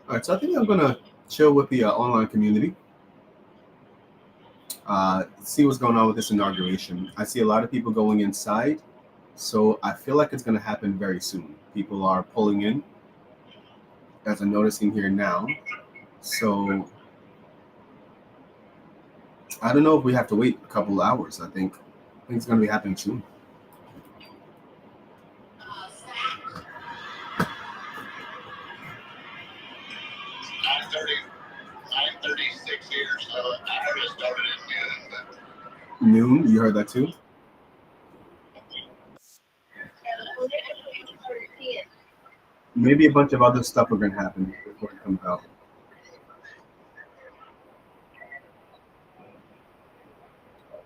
All right, so I think I'm gonna chill with the online community, see what's going on with this inauguration. I see a lot of people going inside, so I feel like it's gonna happen very soon. People are pulling in, as I'm noticing here now. So I don't know if we have to wait a couple of hours. I think it's gonna be happening soon. 9:36 here, so I heard it started at noon. Noon, you heard that too? Maybe a bunch of other stuff are gonna happen before it comes out.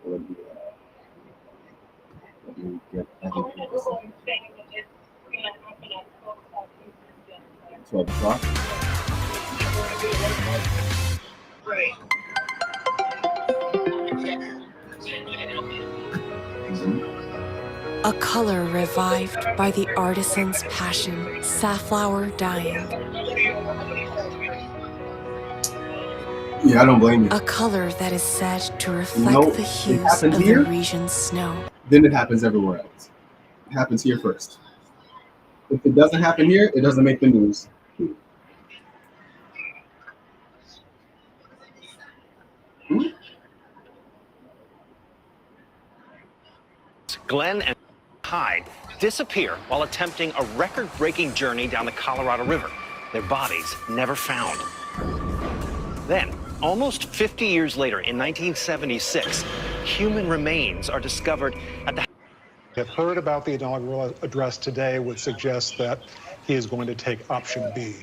Let me get everything. 12 o'clock. A color revived by the artisan's passion, safflower dyeing. Yeah, I don't blame you. A color that is said to reflect the hues of the region's snow. Then it happens everywhere else. It happens here first. If it doesn't happen here, it doesn't make the news. Glenn and Hyde disappear while attempting a record-breaking journey down the Colorado River. Their bodies never found. Then, almost 50 years later, in 1976, human remains are discovered at the... Have heard about the inaugural address today would suggest that he is going to take option B.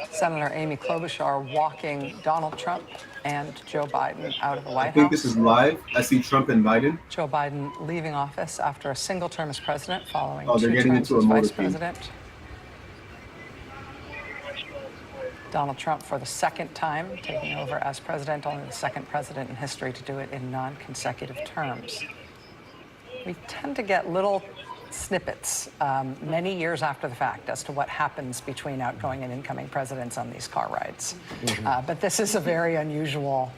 Senator Amy Klobuchar walking Donald Trump and Joe Biden out of the White House. I think this is live. I see Trump and Biden. Joe Biden leaving office after a single term as president, following they're two getting terms into as a vice motorcade. president. Donald Trump, for the second time, taking over as president, only the second president in history to do it in non-consecutive terms. We tend to get little snippets many years after the fact as to what happens between outgoing and incoming presidents on these car rides. But this is a very unusual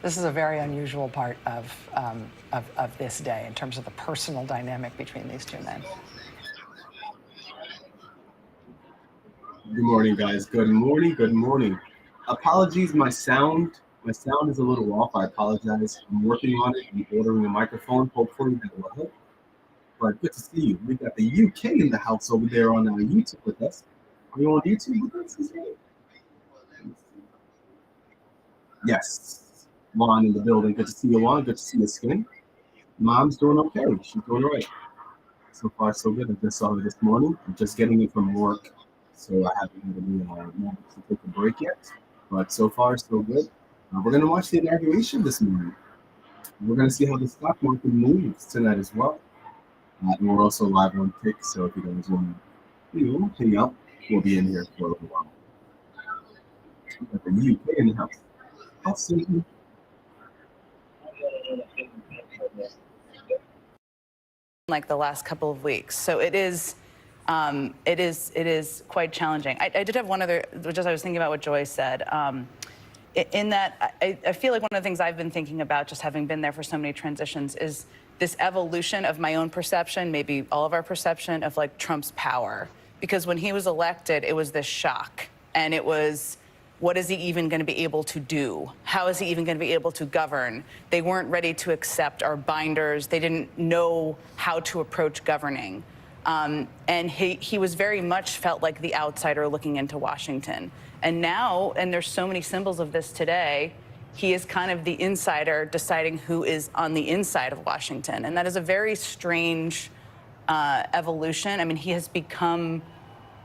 part of this day in terms of the personal dynamic between these two men. Good morning, guys. Good morning. Good morning. Apologies, my sound is a little off. I apologize. I'm working on it. I'm ordering a microphone. Hopefully that will help. But good to see you. We got the UK in the house over there on YouTube with us. Are you on YouTube with us? Yes. Juan in the building. Good to see you, Juan. Good to see your skin. Mom's doing okay. She's doing all right. So far, so good. I just saw her this morning. I'm just getting in from work, so I haven't had any moment to take a break yet. But so far, so good. We're going to watch the inauguration this morning. We're going to see how the stock market moves tonight as well. And we're also live on Tik, so if you guys want to, hang out, we'll be in here for a little while. We got the UK in the house. How soon? Like the last couple of weeks, so it is quite challenging. I did have one other, just I was thinking about what Joy said. In that, I feel like one of the things I've been thinking about, just having been there for so many transitions, is this evolution of my own perception, maybe all of our perception of like Trump's power. Because when he was elected, it was this shock, and it was, what is he even going to be able to do? How is he even going to be able to govern? They weren't ready to accept our binders. They didn't know how to approach governing. And he was very much felt like the outsider looking into Washington. And now, and there's so many symbols of this today, he is kind of the insider deciding who is on the inside of Washington. And that is a very strange evolution. I mean, he has become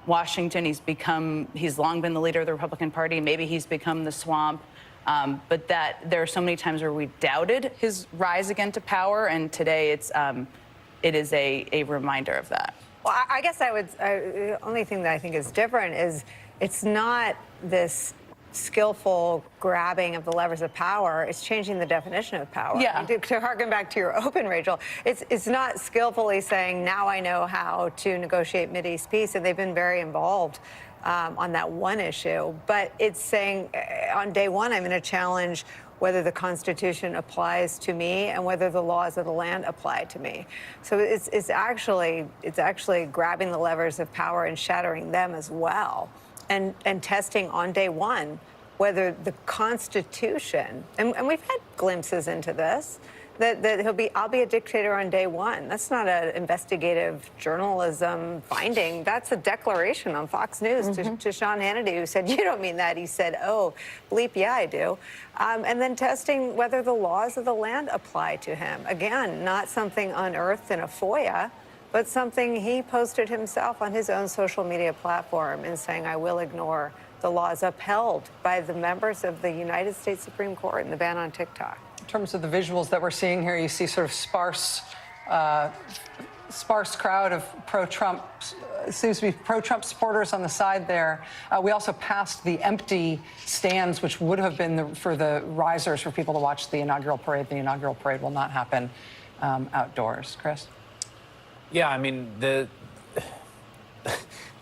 Washington. He's long been the leader of the Republican Party. Maybe he's become the swamp. But that there are so many times where we doubted his rise again to power. And today it is a reminder of that. Well, I guess the only thing that I think is different is it's not this skillful grabbing of the levers of power. It's changing the definition of power. Yeah. To harken back to your open, Rachel, it's not skillfully saying, now I know how to negotiate Mideast peace, and they've been very involved on that one issue. But it's saying on day one, I'm going to challenge whether the Constitution applies to me and whether the laws of the land apply to me. So it's actually grabbing the levers of power and shattering them as well, and testing on day one whether the Constitution, and we've had glimpses into this, that I'll be a dictator on day one. That's not an investigative journalism finding. That's a declaration on Fox News to Sean Hannity, who said, "You don't mean that." He said, "Oh, bleep, yeah, I do." And then testing whether the laws of the land apply to him. Again, not something unearthed in a FOIA, but something he posted himself on his own social media platform and saying, "I will ignore the laws upheld by the members of the United States Supreme Court in the ban on TikTok." In terms of the visuals that we're seeing here, you see sort of sparse crowd of pro-Trump, seems to be pro-Trump supporters on the side there. We also passed the empty stands, which would have been for the risers for people to watch the inaugural parade. The inaugural parade will not happen outdoors. Chris? Yeah, I mean,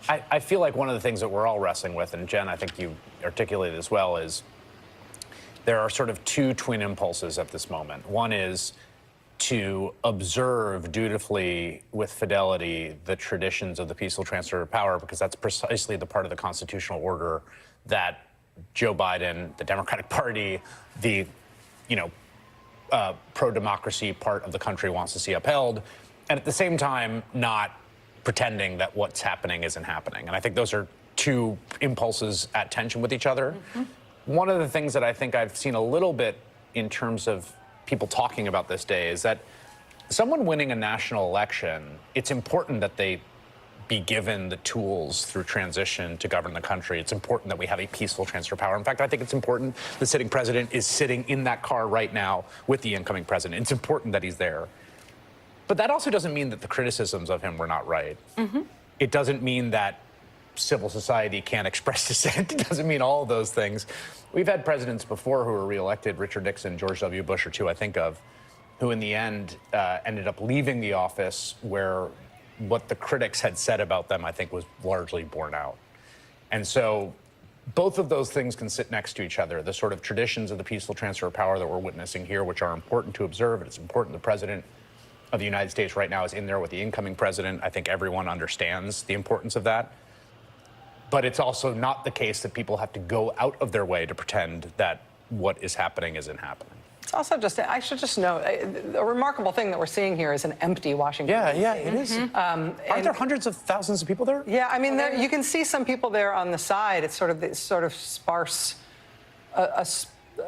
I feel like one of the things that we're all wrestling with, and Jen, I think you articulated as well, is there are sort of two twin impulses at this moment. One is to observe dutifully with fidelity the traditions of the peaceful transfer of power, because that's precisely the part of the constitutional order that Joe Biden, the Democratic Party, the pro-democracy part of the country wants to see upheld, and at the same time not pretending that what's happening isn't happening. And I think those are two impulses at tension with each other. One of the things that I think I've seen a little bit in terms of people talking about this day is that someone winning a national election, it's important that they be given the tools through transition to govern the country. It's important that we have a peaceful transfer of power. In fact, I think it's important the sitting president is sitting in that car right now with the incoming president. It's important that he's there. But that also doesn't mean that the criticisms of him were not right. It doesn't mean that civil society can't express dissent. It doesn't mean all of those things. We've had presidents before who were reelected, Richard Nixon, George W. Bush are two I think of, who in the end ended up leaving the office where what the critics had said about them, I think, was largely borne out. And so both of those things can sit next to each other. The sort of traditions of the peaceful transfer of power that we're witnessing here, which are important to observe, and it's important the president of the United States right now is in there with the incoming president. I think everyone understands the importance of that. But it's also not the case that people have to go out of their way to pretend that what is happening isn't happening. It's also just, I should just note, a remarkable thing that we're seeing here is an empty Washington DC. Yeah, it is. Aren't there hundreds of thousands of people there? Yeah, I mean, you can see some people there on the side. It's sort of sparse.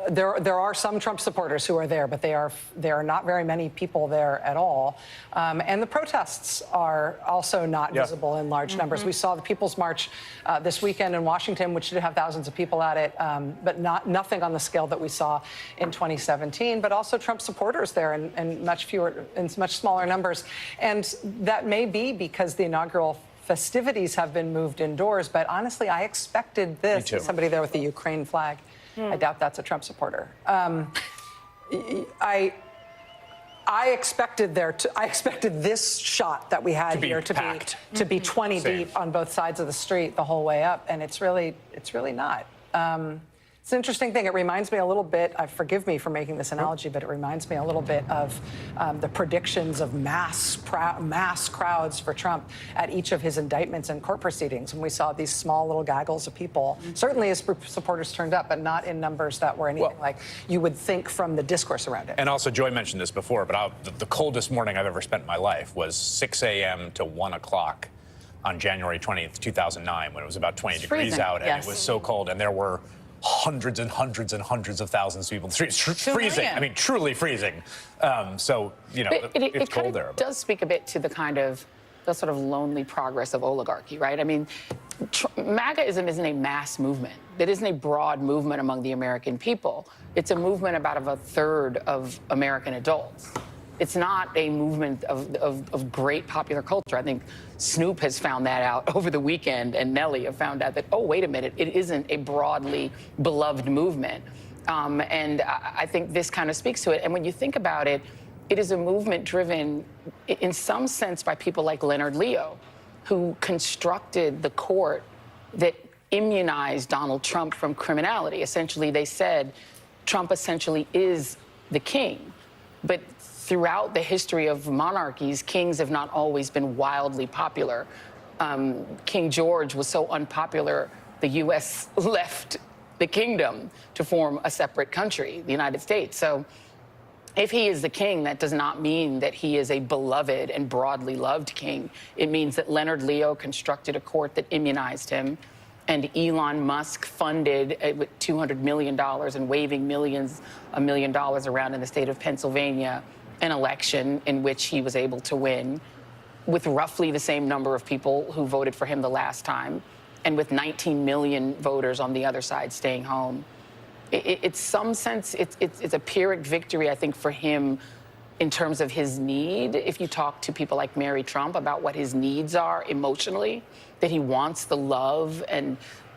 There are some Trump supporters who are there, but there are not very many people there at all. And the protests are also not visible in large numbers. We saw the People's March this weekend in Washington, which did have thousands of people at it, but nothing on the scale that we saw in 2017. But also Trump supporters there in much smaller numbers. And that may be because the inaugural festivities have been moved indoors. But honestly, I expected this. Somebody there with the Ukraine flag. I doubt that's a Trump supporter. I expected this shot that we had here to be 20 deep on both sides of the street the whole way up, and it's really not. It's an interesting thing. It reminds me a little bit, forgive me for making this analogy, but it reminds me a little bit of the predictions of mass crowds for Trump at each of his indictments and court proceedings. And we saw these small little gaggles of people. Certainly his supporters turned up, but not in numbers that were anything like you would think from the discourse around it. And also, Joy mentioned this before, but the coldest morning I've ever spent in my life was 6 a.m. to 1 o'clock on January 20th, 2009, when it was about 20 degrees out, and it was so cold, and there were hundreds and hundreds and hundreds of thousands of people in the streets, freezing. I mean, truly freezing. So, it's cold there. It does speak a bit to the sort of lonely progress of oligarchy, right? I mean, MAGAism isn't a mass movement. It isn't a broad movement among the American people. It's a movement about a third of American adults. It's not a movement of great popular culture. I think Snoop has found that out over the weekend, and Nelly have found out that, oh, wait a minute, it isn't a broadly beloved movement. And I think this kind of speaks to it. And when you think about it, it is a movement driven, in some sense, by people like Leonard Leo, who constructed the court that immunized Donald Trump from criminality. Essentially, they said Trump essentially is the king. But throughout the history of monarchies, kings have not always been wildly popular. King George was so unpopular, the U.S. left the kingdom to form a separate country, the United States. So if he is the king, that does not mean that he is a beloved and broadly loved king. It means that Leonard Leo constructed a court that immunized him, and Elon Musk funded with $200 million and waving $1 million around in the state of Pennsylvania an election in which he was able to win with roughly the same number of people who voted for him the last time, and with 19 million voters on the other side staying home. It's some sense, it's a Pyrrhic victory, I think, for him in terms of his need. If you talk to people like Mary Trump about what his needs are emotionally, that he wants the love and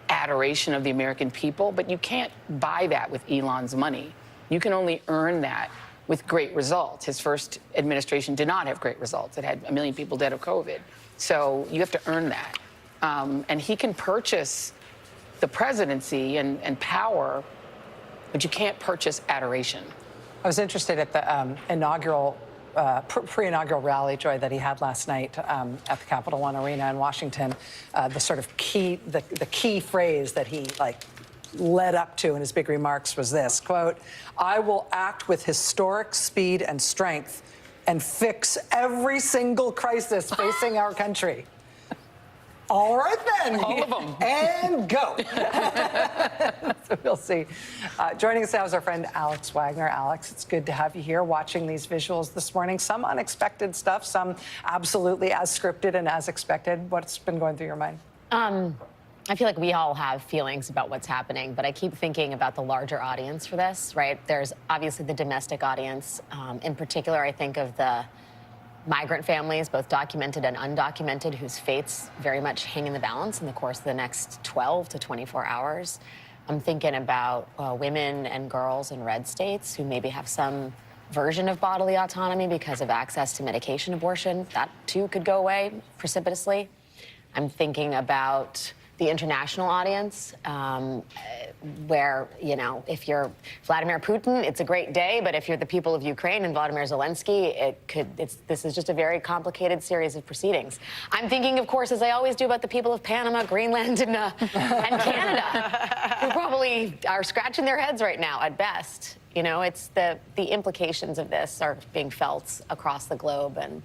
adoration of the American people, but you can't buy that with Elon's money. You can only earn that with great results. His first administration did not have great results. It had 1 million people dead of COVID. So you have to earn that. And he can purchase the presidency and power, but you can't purchase adoration. I was interested at the inaugural, pre-inaugural rally, Joy, that he had last night at the Capital One Arena in Washington. The sort of key, the key phrase that he led up to in his big remarks was this, quote, "I will act with historic speed and strength and fix every single crisis facing our country." All right, then. All of them. And go. So we'll see. Joining us now is our friend Alex Wagner. Alex, it's good to have you here watching these visuals this morning. Some unexpected stuff, some absolutely as scripted and as expected. What's been going through your mind? I feel like we all have feelings about what's happening, but I keep thinking about the larger audience for this, right? There's obviously the domestic audience. In particular, I think of the migrant families, both documented and undocumented, whose fates very much hang in the balance in the course of the next 12 to 24 hours. I'm thinking about women and girls in red states who maybe have some version of bodily autonomy because of access to medication abortion. That, too, could go away precipitously. I'm thinking about the international audience, where, you know, if you're Vladimir Putin, it's a great day, but if you're the people of Ukraine and Vladimir Zelensky, this is just a very complicated series of proceedings. I'm thinking, of course, as I always do, about the people of Panama, Greenland, and Canada, who probably are scratching their heads right now at best. You know, it's the implications of this are being felt across the globe, and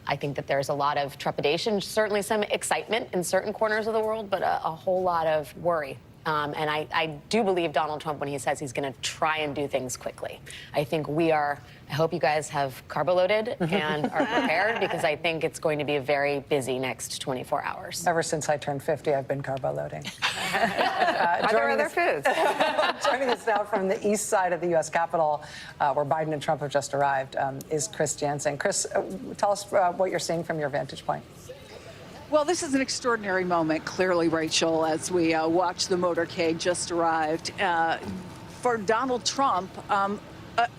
I think that there's a lot of trepidation, certainly some excitement in certain corners of the world, but a whole lot of worry. And I do believe Donald Trump when he says he's going to try and do things quickly. I think I hope you guys have carbo-loaded and are prepared, because I think it's going to be a very busy next 24 hours. Ever since I turned 50, I've been carbo-loading. Are there other foods? Joining us now from the east side of the U.S. Capitol, where Biden and Trump have just arrived, is Chris Jansen. Chris, tell us what you're seeing from your vantage point. Well, this is an extraordinary moment, clearly, Rachel, as we watch the motorcade just arrived. For Donald Trump,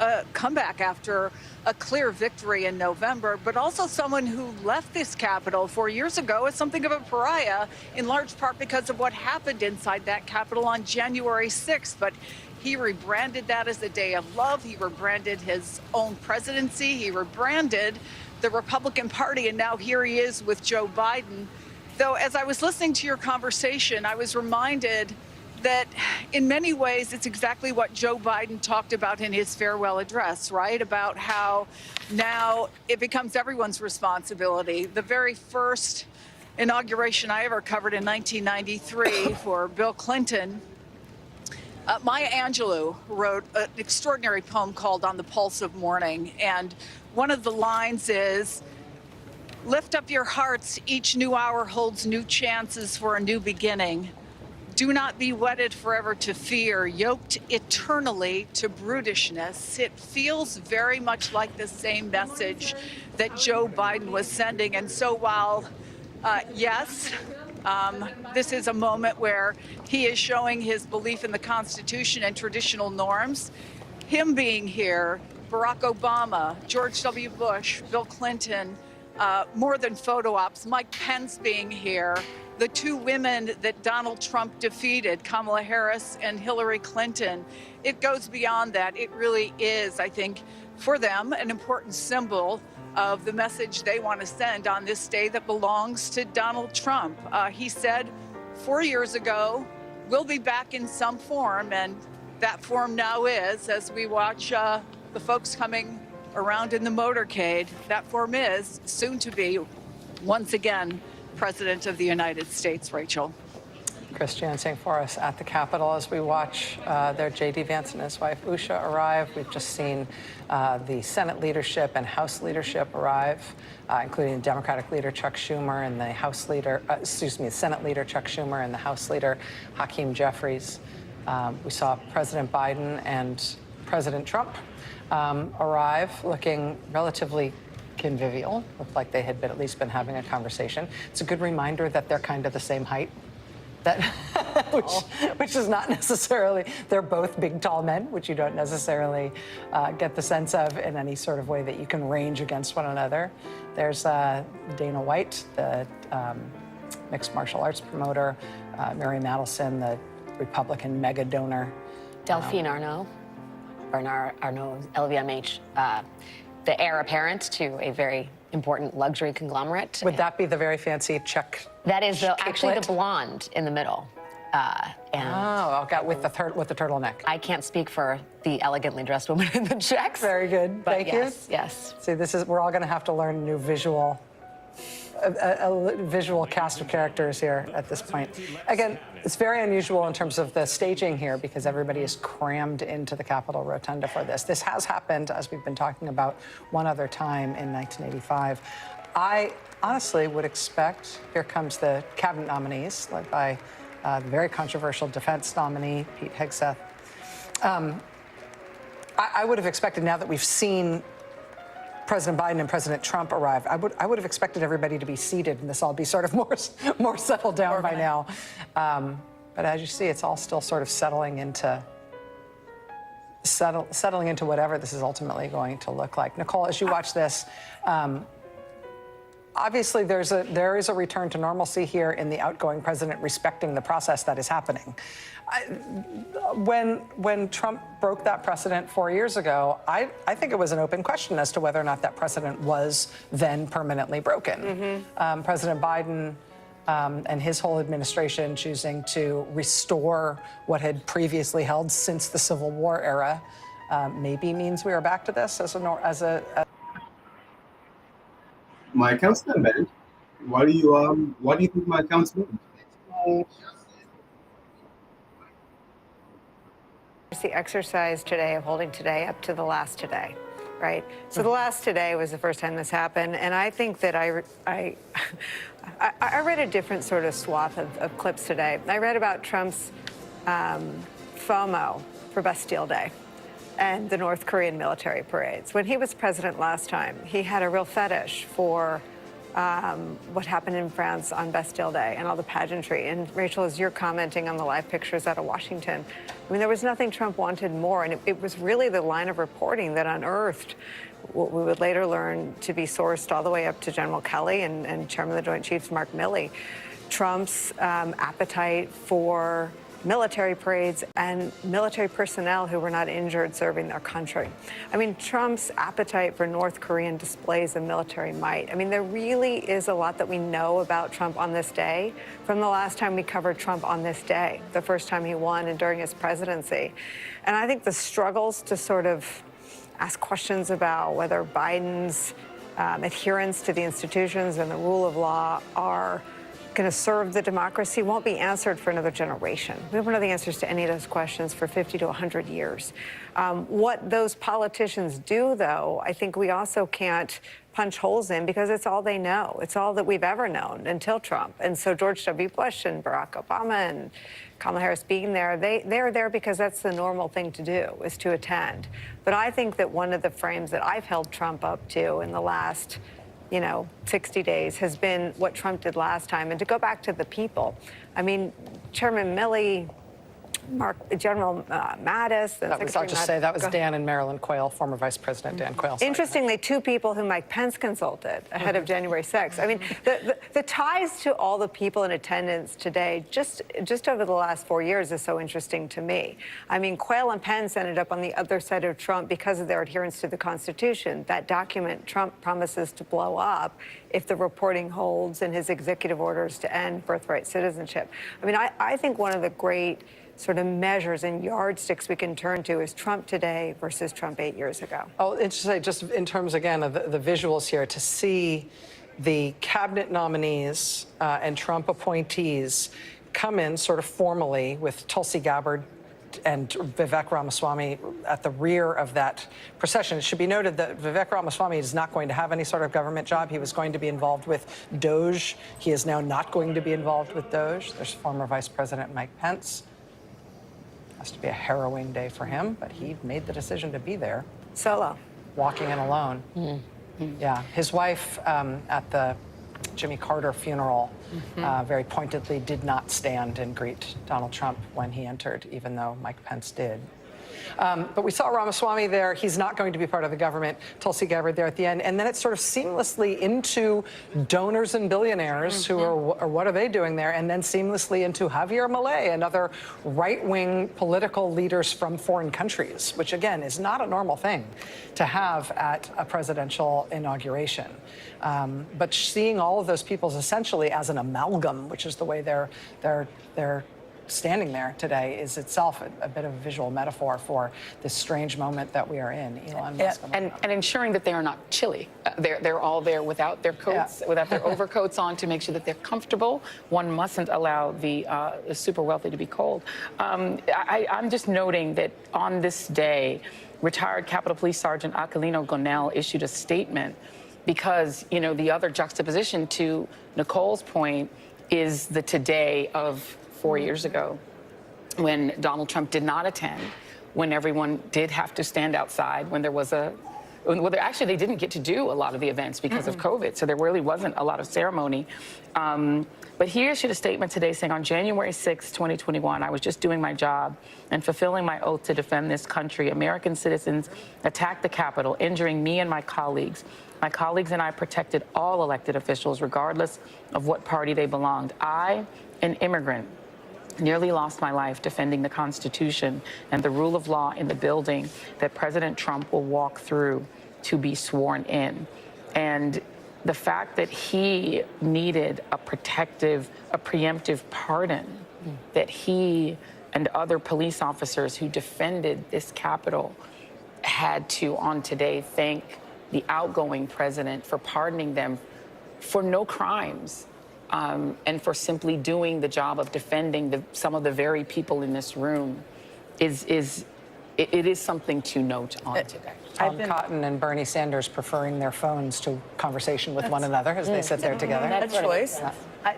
a comeback after a clear victory in November, but also someone who left this Capitol 4 years ago as something of a pariah, in large part because of what happened inside that Capitol on January 6th. But he rebranded that as a day of love. He rebranded his own presidency. He rebranded the Republican Party, and now here he is with Joe Biden. Though, as I was listening to your conversation, I was reminded that in many ways it's exactly what Joe Biden talked about in his farewell address, right? About how now it becomes everyone's responsibility. The very first inauguration I ever covered in 1993 for Bill Clinton, Maya Angelou wrote an extraordinary poem called On the Pulse of Morning, and one of the lines is, "Lift up your hearts, each new hour holds new chances for a new beginning. Do not be wedded forever to fear, yoked eternally to brutishness." It feels very much like the same message that Joe Biden was sending. And so while, yes, this is a moment where he is showing his belief in the Constitution and traditional norms, him being here, Barack Obama, George W. Bush, Bill Clinton, more than photo ops, Mike Pence being here, the two women that Donald Trump defeated, Kamala Harris and Hillary Clinton. It goes beyond that. It really is, I think, for them, an important symbol of the message they want to send on this day that belongs to Donald Trump. He said 4 years ago, we'll be back in some form, and that form now is, as we watch the folks coming around in the motorcade, that form is soon to be, once again, President of the United States, Rachel. Chris Jansing for us at the Capitol as we watch their J.D. Vance and his wife Usha arrive. We've just seen the Senate leadership and House leadership arrive, including Democratic leader Chuck Schumer and the House leader, the Senate leader Chuck Schumer and the House leader Hakeem Jeffries. We saw President Biden and President Trump arrive looking relatively convivial, looked like they had at least been having a conversation. It's a good reminder that they're kind of the same height. Which is not necessarily, they're both big, tall men, which you don't necessarily get the sense of in any sort of way that you can range against one another. There's Dana White, the mixed martial arts promoter, Mary Madelson, the Republican mega donor. Delphine Arnaud, LVMH, the heir apparent to a very important luxury conglomerate. Would that be the very fancy Czech? That is actually the blonde in the middle. With the turtleneck. I can't speak for the elegantly dressed woman in the Czechs. Very good. Thank you. Yes. See, we're all going to have to learn a new visual cast of characters here at this point. Again, it's very unusual in terms of the staging here because everybody is crammed into the Capitol Rotunda for this. This has happened, as we've been talking about, one other time in 1985. I honestly would expect, here comes the cabinet nominees, led by the very controversial defense nominee, Pete Hegseth. I would have expected, now that we've seen President Biden and President Trump arrive, I would have expected everybody to be seated and this all be sort of more settled down by now. But as you see, it's all still sort of settling into whatever this is ultimately going to look like. Nicole, as you watch this, obviously there is a return to normalcy here in the outgoing president respecting the process that is happening. When Trump broke that precedent 4 years ago, I think it was an open question as to whether or not that precedent was then permanently broken. President Biden and his whole administration choosing to restore what had previously held since the Civil War era maybe means we are back to this as a My account's not banned. Why do you think my account's banned? It's the exercise today of holding today up to the last today, right? So the last today was the first time this happened, and I think that I read a different sort of swath of clips today. I read about Trump's FOMO for Bastille Day and the North Korean military parades. When he was president last time, he had a real fetish for what happened in France on Bastille Day and all the pageantry. And Rachel, as you're commenting on the live pictures out of Washington, I mean, there was nothing Trump wanted more. And it was really the line of reporting that unearthed what we would later learn to be sourced all the way up to General Kelly and Chairman of the Joint Chiefs, Mark Milley, Trump's appetite for military parades and military personnel who were not injured serving their country. I mean, Trump's appetite for North Korean displays of military might. I mean, there really is a lot that we know about Trump on this day from the last time we covered Trump on this day, the first time he won and during his presidency. And I think the struggles to sort of ask questions about whether Biden's adherence to the institutions and the rule of law are going to serve the democracy won't be answered for another generation. We won't know the answers to any of those questions for 50 to 100 years. What those politicians do, though, I think we also can't punch holes in because it's all they know. It's all that we've ever known until Trump. And so George W. Bush and Barack Obama and Kamala Harris being there, they're there because that's the normal thing to do, is to attend. But I think that one of the frames that I've held Trump up to in the last 60 days has been what Trump did last time. And to go back to the people, I mean, Chairman Milley General Mattis. I'll just say that was Dan and Marilyn Quayle, former Vice President Dan Quayle. Interestingly, two people who Mike Pence consulted ahead of January 6th. I mean, the ties to all the people in attendance today, just over the last 4 years, is so interesting to me. I mean, Quayle and Pence ended up on the other side of Trump because of their adherence to the Constitution. That document Trump promises to blow up if the reporting holds in his executive orders to end birthright citizenship. I mean, I think one of the great sort of measures and yardsticks we can turn to is Trump today versus Trump 8 years ago. Oh, interesting, just in terms, again, of the visuals here, to see the cabinet nominees and Trump appointees come in sort of formally with Tulsi Gabbard and Vivek Ramaswamy at the rear of that procession. It should be noted that Vivek Ramaswamy is not going to have any sort of government job. He was going to be involved with DOJ. He is now not going to be involved with DOJ. There's former Vice President Mike Pence. Has to be a harrowing day for him, but he made the decision to be there. Solo. Walking in alone. Mm-hmm. Yeah. His wife at the Jimmy Carter funeral very pointedly did not stand and greet Donald Trump when he entered, even though Mike Pence did. But we saw Ramaswamy there. He's not going to be part of the government. Tulsi Gabbard there at the end. And then it's sort of seamlessly into donors and billionaires who are, or what are they doing there? And then seamlessly into Javier Milei and other right-wing political leaders from foreign countries, which, again, is not a normal thing to have at a presidential inauguration. But seeing all of those people essentially as an amalgam, which is the way they're standing there today, is itself a bit of a visual metaphor for this strange moment that we are in. Elon Musk. And ensuring that they are not chilly. They're all there without their coats, without their overcoats on, to make sure that they're comfortable. One mustn't allow the super wealthy to be cold. I'm just noting that on this day, retired Capitol Police Sergeant Aquilino Gonell issued a statement because, you know, the other juxtaposition to Nicole's point is the today of 4 years ago, when Donald Trump did not attend, when everyone did have to stand outside, when there was actually they didn't get to do a lot of the events because of COVID, so there really wasn't a lot of ceremony. But he issued a statement today saying, on January 6, 2021, I was just doing my job and fulfilling my oath to defend this country. American citizens attacked the Capitol, injuring me and my colleagues. My colleagues and I protected all elected officials, regardless of what party they belonged. I, an immigrant, nearly lost my life defending the Constitution and the rule of law in the building that President Trump will walk through to be sworn in. And the fact that he needed a preemptive pardon, that he and other police officers who defended this Capitol had to, on today, thank the outgoing president for pardoning them for no crimes. And for simply doing the job of defending some of the very people in this room it is something to note on today. Tom Cotton and Bernie Sanders preferring their phones to conversation with one another as they sit there together. That's a choice.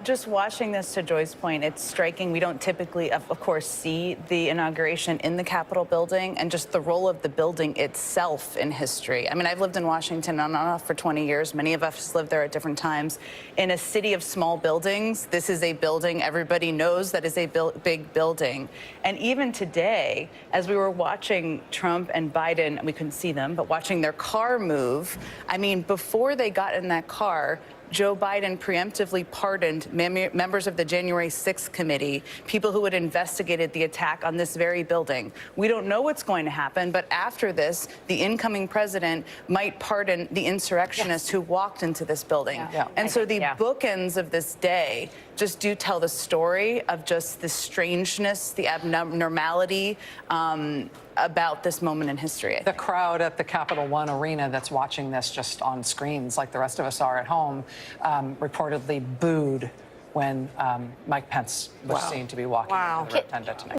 Just watching this, to Joy's point, it's striking. We don't typically, of course, see the inauguration in the Capitol building, and just the role of the building itself in history. I mean, I've lived in Washington on and off for 20 years. Many of us lived there at different times. In a city of small buildings, this is a building everybody knows that is a big building. And even today, as we were watching Trump and Biden, we couldn't see them, but watching their car move, I mean, before they got in that car, Joe Biden preemptively pardoned members of the January 6th committee, people who had investigated the attack on this very building. We don't know what's going to happen, but after this, the incoming president might pardon the insurrectionists who walked into this building. And so the bookends of this day just do tell the story of just the strangeness, the abnormality about this moment in history. The crowd at the Capital One Arena that's watching this just on screens like the rest of us are at home reportedly booed when Mike Pence was seen to be walking into the rotunda tonight.